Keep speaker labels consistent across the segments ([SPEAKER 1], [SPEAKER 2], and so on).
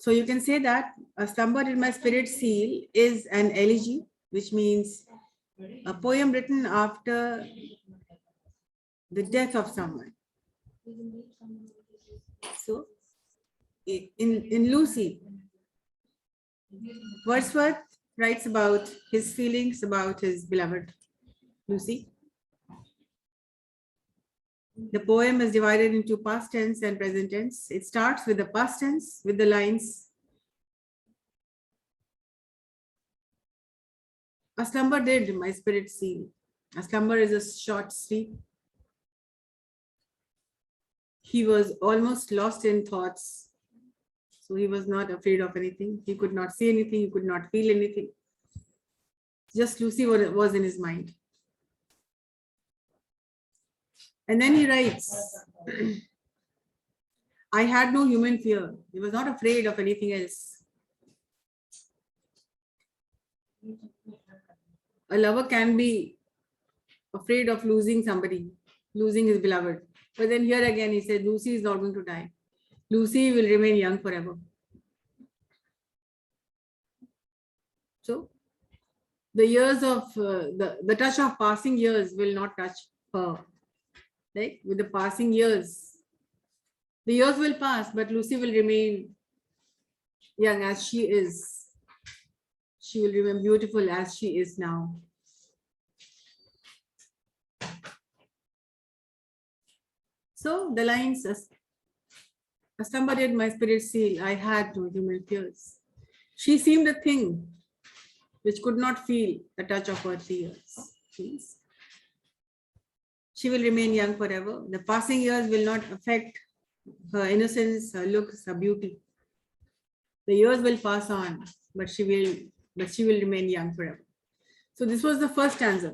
[SPEAKER 1] So you can say that A Slumber in My Spirit Seal is an elegy, which means a poem written after the death of someone. So in Lucy, Wordsworth writes about his feelings about his beloved Lucy. The poem is divided into past tense and present tense. It starts with the past tense with the lines, "A slumber did my spirit seal." A slumber is a short sleep. He was almost lost in thoughts. So he was not afraid of anything. He could not see anything. He could not feel anything. Just Lucy was in his mind. And then he writes, "I had no human fear." He was not afraid of anything else. A lover can be afraid of losing somebody, losing his beloved. But then here again, he said, Lucy is not going to die. Lucy will remain young forever. So the years of, the touch of passing years will not touch her. Right? With the passing years, the years will pass, but Lucy will remain young as she is. She will remain beautiful as she is now. So the lines, "A slumber did my spirit seal. I had no human fears. She seemed a thing which could not feel the touch of earthly years. She will remain young forever. The passing years will not affect her innocence, her looks, her beauty. The years will pass on, but she will remain young forever." So this was the first stanza.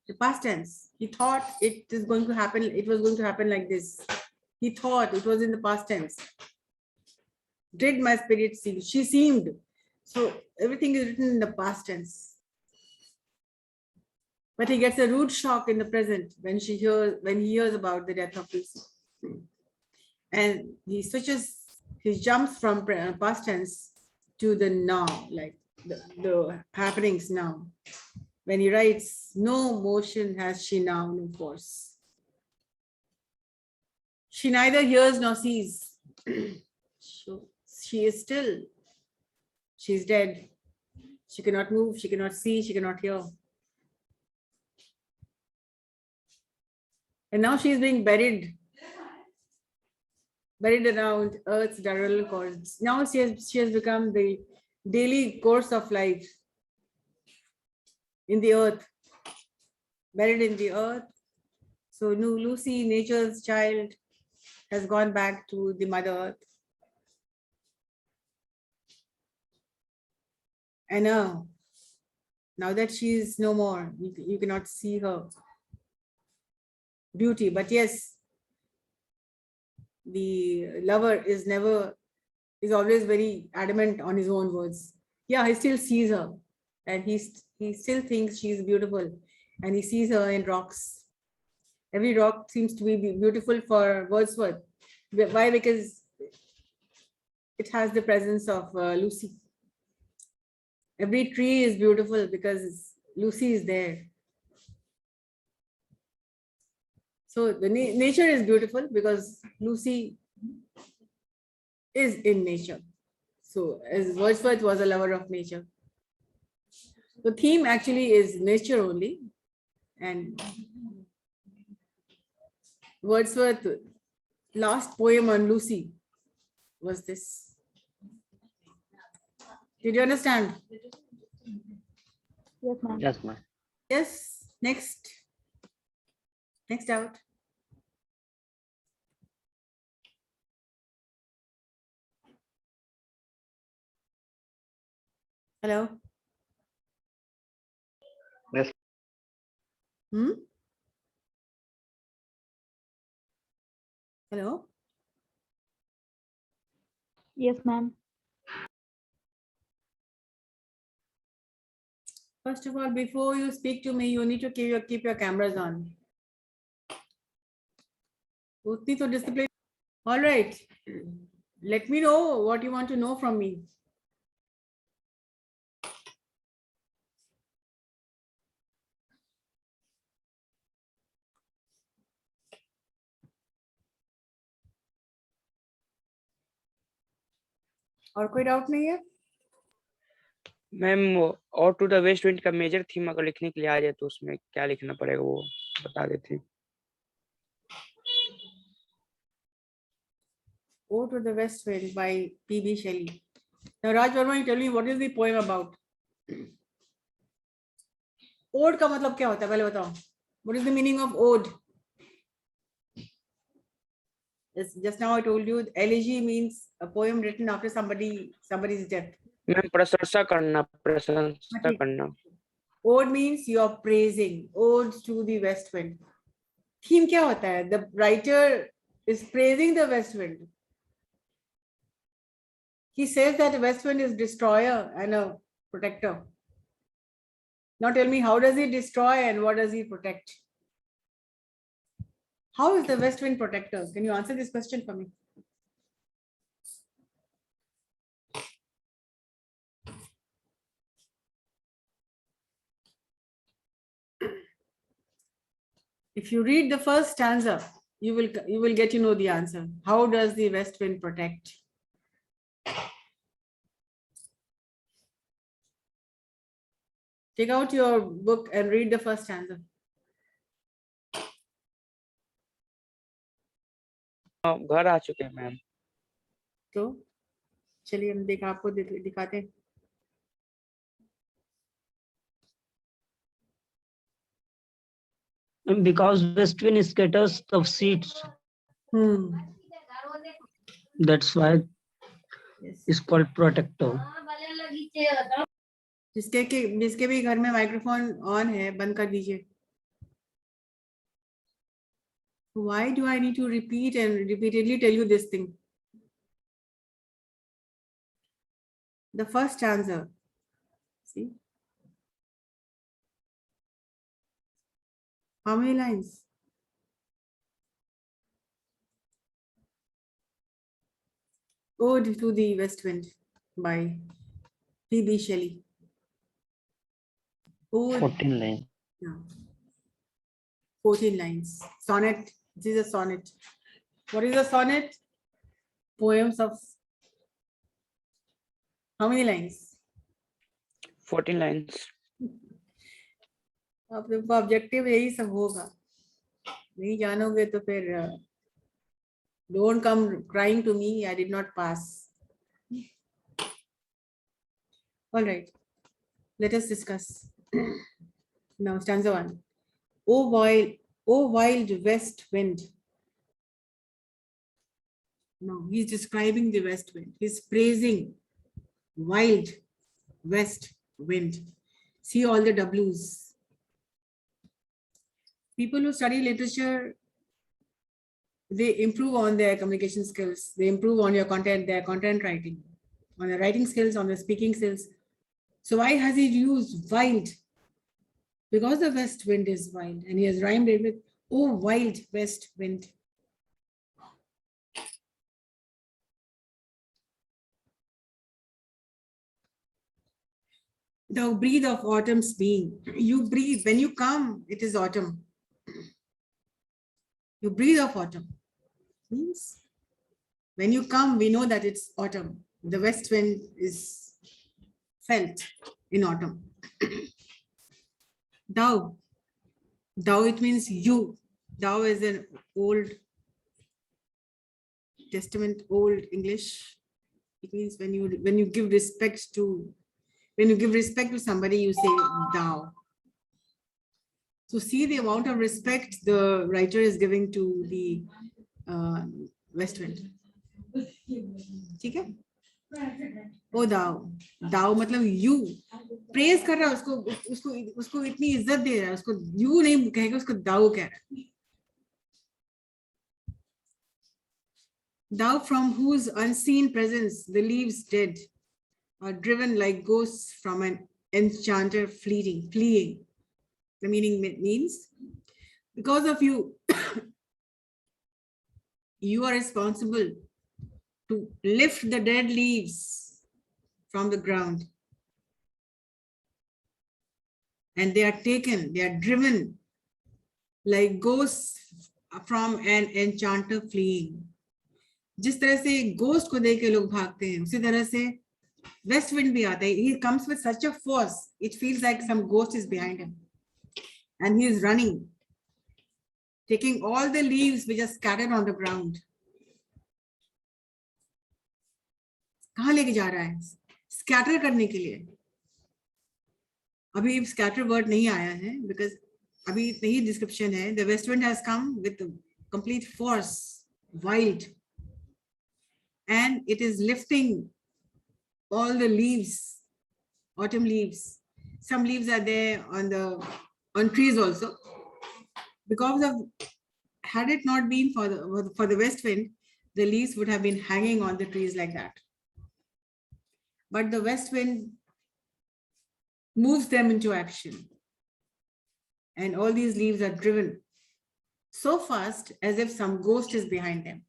[SPEAKER 1] The past tense. He thought it is going to happen. It was going to happen like this. He thought it was in the past tense. Did my spirit see? She seemed. So everything is written in the past tense. But he gets a rude shock in the present when he hears about the death of Lucy. And he jumps from past tense to the now, like the happenings now. When he writes, "No motion has she now, no force. She neither hears nor sees." She is still. She is dead. She cannot move, she cannot see, she cannot hear. And now she is being buried around Earth's diurnal course. Now she has become the daily course of life in the earth, buried in the earth. So Lucy, nature's child, has gone back to the Mother Earth. And now that she is no more, you cannot see her beauty. But yes, the lover is always very adamant on his own words. Yeah, he still sees her, and he still thinks she is beautiful, and he sees her in rocks. Every rock seems to be beautiful for Wordsworth. Why? Because it has the presence of Lucy. Every tree is beautiful because Lucy is there. So the nature is beautiful because Lucy is in nature. So as Wordsworth was a lover of nature. The theme actually is nature only. And Wordsworth's last poem on Lucy was this. Did you understand?
[SPEAKER 2] Yes, ma'am.
[SPEAKER 3] Yes, ma'am.
[SPEAKER 1] Yes. Next out. Hello.
[SPEAKER 3] Yes.
[SPEAKER 1] Hello.
[SPEAKER 2] Yes, ma'am.
[SPEAKER 1] First of all, before you speak to me, you need to keep your cameras on. Utni to discipline. All right. Let me know what you want to know from me. और कोई doubt नहीं है?
[SPEAKER 2] Ma'am और to the west wind का major theme अगर लिखने के लिए आ जाए तो उसमें क्या लिखना पड़ेगा वो बता देते।
[SPEAKER 1] Ode to the West Wind by P.B. Shelley. Now, Raj Verma, you tell me what is the poem about? Ode का मतलब क्या होता है पहले बताओ. What is the meaning of ode? Yes, just now I told you elegy means a poem written after somebody's death.
[SPEAKER 2] Ma'am प्रशंसा करना.
[SPEAKER 1] Ode means you are praising. Ode to the west wind. Theme क्या होता है? The writer is praising the west wind. He says that the west wind is destroyer and a protector. Now tell me, how does he destroy and what does he protect? How is the west wind protector? Can you answer this question for me? If you read the first stanza, you will get to know the answer. How does the west wind protect? Take out your book and read the first stanza.
[SPEAKER 2] घर आ चुके हैं ma'am.
[SPEAKER 1] तो चलिए हम आपको दिखाते हैं.
[SPEAKER 3] Because west wind scatters the seeds. That's why
[SPEAKER 1] Yes.
[SPEAKER 3] it's called protector.
[SPEAKER 1] जिसके भी घर में माइक्रोफोन ऑन है बंद कर दीजिए. Why do I need to repeat and repeatedly tell you this thing? The first stanza. See? How many lines? Ode to the West Wind by P.B. Shelley. Ode,
[SPEAKER 3] 14 lines.
[SPEAKER 1] yeah. 14 lines. Sonnet. This is a sonnet. What is a sonnet? Poems of how many lines?
[SPEAKER 2] 14 lines.
[SPEAKER 1] अब देखो objective यही सब होगा. नहीं जानोगे तो फिर don't come crying to me, I did not pass. All right, let us discuss. Now, stanza 1. O wild west wind. No, he's describing the west wind. He's praising wild west wind. See all the W's. People who study literature, they improve on their communication skills. They improve on their content writing, on their writing skills, on their speaking skills. So why has he used wild? Because the west wind is wild, and he has rhymed it with, oh, wild west wind. Thou breathe of autumn's being. You breathe, when you come, it is autumn. You breathe of autumn. Means when you come, we know that it's autumn. The west wind is felt in autumn. Thou, it means you. Thou is an Old Testament, Old English. It means when you give respect to somebody, you say thou. So see the amount of respect the writer is giving to the west wind. ठीक है? ओ दाओ मतलब you praise कर रहा है उसको इतनी इज्जत दे रहा है, उसको यू नहीं कहेगा, उसको दाओ कह रहा है. Thou from whose unseen presence the leaves dead are driven like ghosts from an enchanter fleeing. The meaning means because of you, you are responsible to lift the dead leaves from the ground. And they are taken, they are driven like ghosts from an enchanter fleeing. जिस तरह से ghost को देख के लोग भागते हैं, उसी तरह से west wind भी आता है. He comes with such a force, it feels like some ghost is behind him. And he is running, taking all the leaves which are scattered on the ground. कहाँ लेके जा रहा है? Scatter करने के लिए. अभी scatter word नहीं आया है, because अभी नहीं description है. The west wind has come with complete force, wild, and it is lifting all the leaves, autumn leaves. Some leaves are there on trees also. Because of, had it not been for the west wind, the leaves would have been hanging on the trees like that. But the west wind moves them into action. And all these leaves are driven so fast as if some ghost is behind them.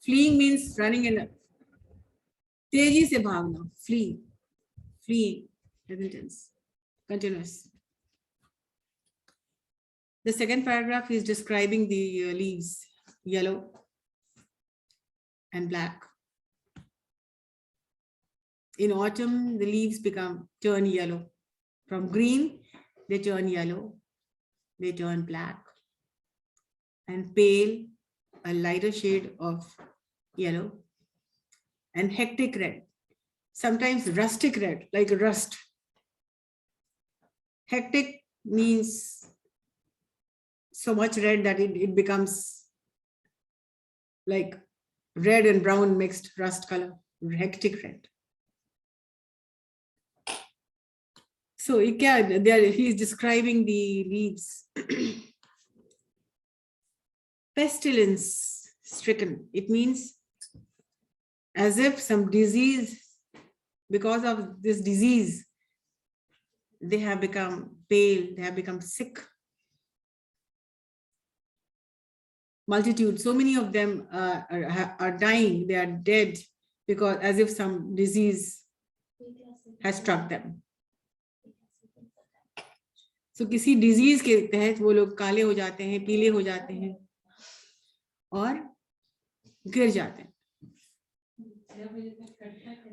[SPEAKER 1] Fleeing means running in a तेजी से भागना, fleeing, present tense, continuous. The second paragraph is describing the leaves, yellow and black. In autumn, the leaves turn yellow. From green, they turn yellow, they turn black, and pale, a lighter shade of yellow, and hectic red, sometimes rustic red, like rust. Hectic means so much red that it becomes like red and brown mixed rust color, hectic red. So he is describing the leaves. Pestilence stricken. It means as if some disease, because of this disease, they have become pale, they have become sick. Multitude, so many of them are dying, they are dead, because as if some disease has struck them. So किसी disease के तहत वो लोग काले हो जाते हैं, पीले हो जाते हैं और गिर जाते हैं.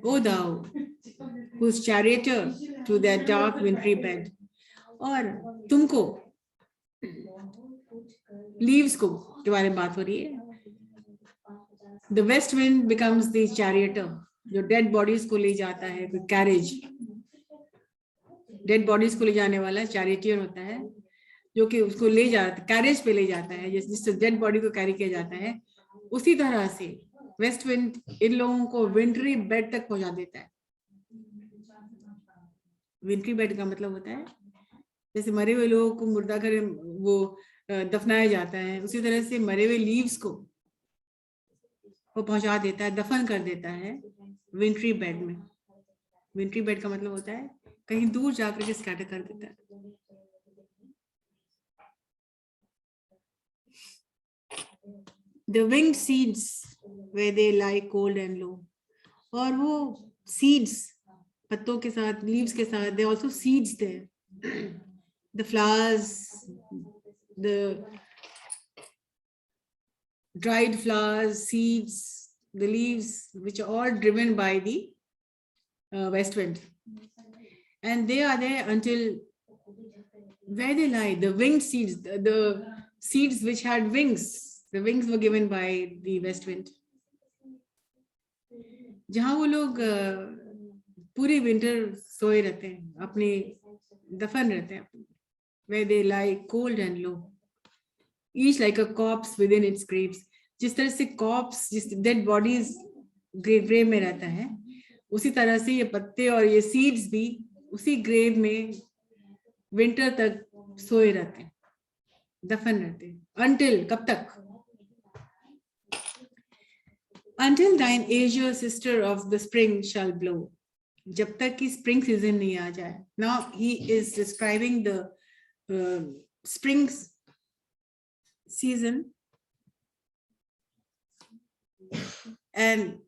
[SPEAKER 1] O thou, who's charioteer to their dark wintry bed. और तुमको leaves को के बारे में बात हो रही है. The west wind becomes the charioteer, जो dead bodies को ले जाता है, कोई carriage. Dead bodies को ले जाने वाला charioteer होता है, जो कि उसको ले जाता है, carriage पे ले जाता है, जिससे dead body को carry किया जाता है. उसी तरह से वेस्ट विंड इन लोगों को विंटरी बेड तक पहुंचा देता है. विंटरी बेड का मतलब होता है जैसे मरे हुए लोगों को मुर्दा घर वो दफनाया जाता है, उसी तरह से मरे हुए लीव्स को वो पहुंचा देता है, दफन कर देता है विंटरी बेड में. विंटरी बेड का मतलब होता है कहीं दूर जाकर के स्कैटर कर देता है. The winged seeds where they lie cold and low. और वो seeds पत्तों के साथ, leaves के साथ, they also seeds there. The flowers, the dried flowers, seeds, the leaves, which are all driven by the west wind. And they are there until where they lie, the winged seeds, the seeds which had wings. The wings were given by the west wind. जहाँ वो लोग पूरी winter सोए रहते हैं, अपने दफन रहते हैं, where they lie cold and low, each like a corpse within its graves. जिस तरह से corpse, जिस dead bodies grave में रहता है, उसी तरह से ये पत्ते और ये seeds भी उसी grave में winter तक सोए रहते हैं, दफन रहते हैं. Until कब तक? Until thine azure sister of the spring shall blow. जब तक कि spring season नहीं आ जाए. Now he is describing the spring season And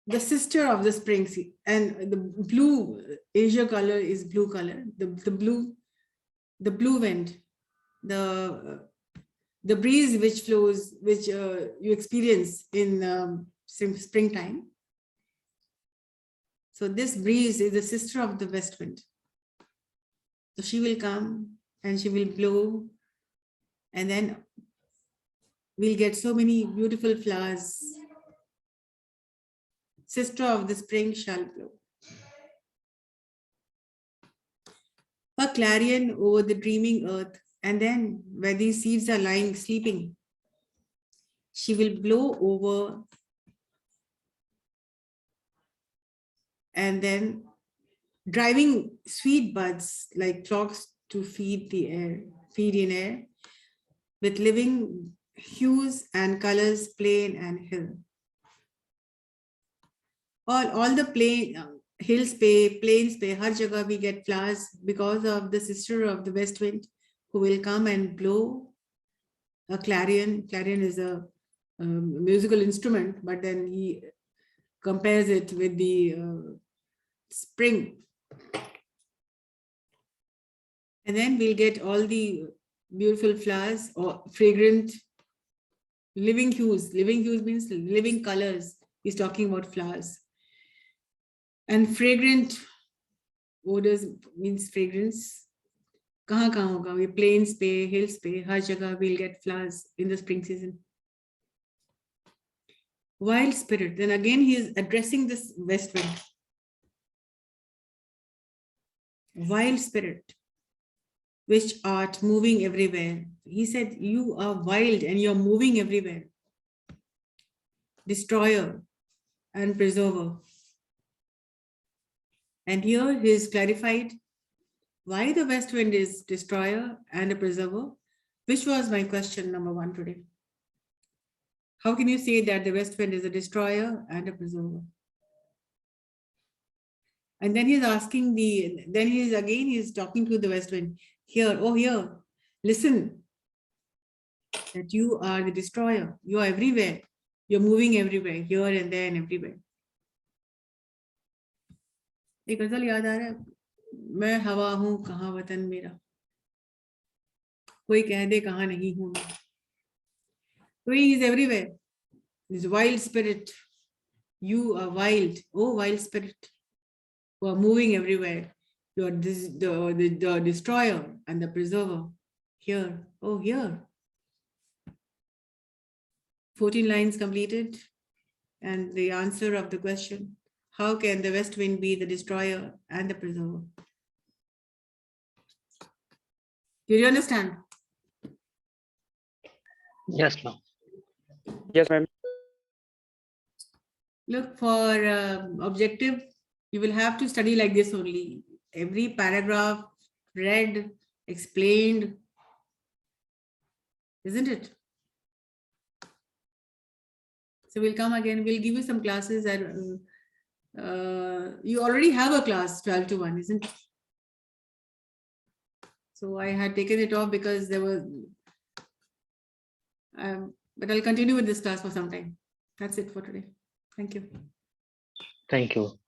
[SPEAKER 1] the sister of the spring sea, and the blue Asia color is blue color, the blue wind, the breeze which flows, which you experience in springtime. So this breeze is the sister of the west wind. So she will come and she will blow, and then we'll get so many beautiful flowers. Sister of the spring shall blow. A clarion over the dreaming earth, and then where these seeds are lying, sleeping, she will blow over, and then driving sweet buds like frogs to feed the air, feed in air, with living hues and colors, plain and hill. All the hills pay, plains pay, har jagah we get flowers because of the sister of the west wind who will come and blow a clarion. Clarion is a musical instrument, but then he compares it with the spring. And then we'll get all the beautiful flowers or fragrant living hues. Living hues means living colors. He's talking about flowers. And fragrant odors means fragrance. Kahan hoga? We plains pe, hills pe, har jagah we'll get flowers in the spring season. Wild spirit. Then again he is addressing this west wind. Wild spirit, which art moving everywhere. He said, you are wild and you're moving everywhere. Destroyer and preserver. And here he is clarified why the west wind is destroyer and a preserver, which was my question number 1 today. How can you say that the west wind is a destroyer and a preserver? And then he's asking he's talking to the west wind. Here, oh here, listen, that you are the destroyer. You are everywhere. You're moving everywhere, here and there and everywhere. एक गजल याद आ रहा है, मैं हवा हूं कहां वतन मेरा, कोई कह दे कहां नहीं हूं मैं. So he is everywhere. This wild spirit, you are wild, oh wild spirit, who are moving everywhere. You are the destroyer and the preserver. Here, oh here. 14 lines completed, and the answer of the question, how can the west wind be the destroyer and the preserver? Did you understand?
[SPEAKER 3] Yes, ma'am.
[SPEAKER 2] Yes, ma'am.
[SPEAKER 1] Look, for objective, you will have to study like this only. Every paragraph read, explained, isn't it? So we'll come again, we'll give you some classes that you already have a class 12 to 1, isn't it? So I had taken it off because there was, but I'll continue with this class for some time. That's it for today. Thank you.
[SPEAKER 3] Thank you.